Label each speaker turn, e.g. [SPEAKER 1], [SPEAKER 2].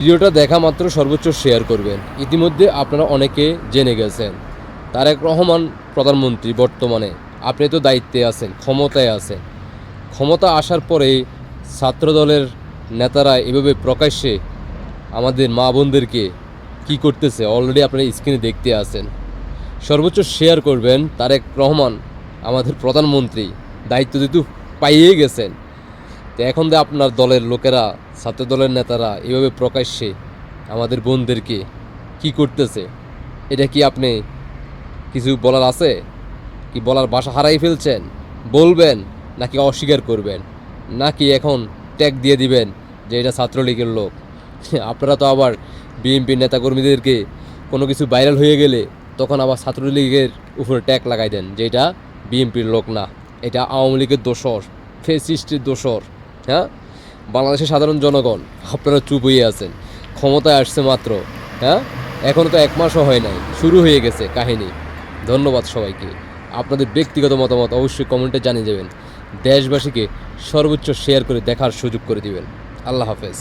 [SPEAKER 1] ভিডিওটা দেখা মাত্র সর্বোচ্চ শেয়ার করবেন। ইতিমধ্যে আপনারা অনেকে জেনে গেছেন তারেক রহমান প্রধানমন্ত্রী বর্তমানে। আপনি তো দায়িত্বে আছেন, ক্ষমতায় আছেন। ক্ষমতা আসার পরে ছাত্রদলের নেতারা এভাবে প্রকাশ্যে আমাদের মা বোনদেরকে কী করতেছে অলরেডি আপনারা স্ক্রিনে দেখতে আছেন। সর্বোচ্চ শেয়ার করবেন। তারেক রহমান আমাদের প্রধানমন্ত্রী, দায়িত্ব যেহেতু পাইয়ে গেছেন, তো এখন যে আপনার দলের লোকেরা, ছাত্র দলের নেতারা এভাবে প্রকাশ্যে আমাদের বোনদেরকে কি করতেছে, এটা কি আপনি কিছু বলার আছে? কি বলার ভাষা হারাই ফেলছেন? বলবেন নাকি অস্বীকার করবেন, নাকি এখন ট্যাগ দিয়ে দিবেন যে এটা ছাত্রলীগের লোক? আপনারা তো আবার বিএনপির নেতাকর্মীদেরকে কোনো কিছু ভাইরাল হয়ে গেলে তখন আবার ছাত্রলীগের উপরে ট্যাগ লাগাই দেন যে এটা বিএনপির লোক না, এটা আওয়ামী লীগের দোসর, ফ্যাসিস্টের দোসর। হ্যাঁ, বাংলাদেশের সাধারণ জনগণ আপনারা চুপ হয়ে আছেন। ক্ষমতায় আসছে মাত্র, হ্যাঁ, এখনও তো এক মাসও হয় নাই, শুরু হয়ে গেছে কাহিনী। ধন্যবাদ সবাইকে। আপনাদের ব্যক্তিগত মতামত অবশ্যই কমেন্টে জানিয়ে যাবেন। দেশবাসীকে সর্বোচ্চ শেয়ার করে দেখার সুযোগ করে দিবেন। আল্লাহ হাফেজ।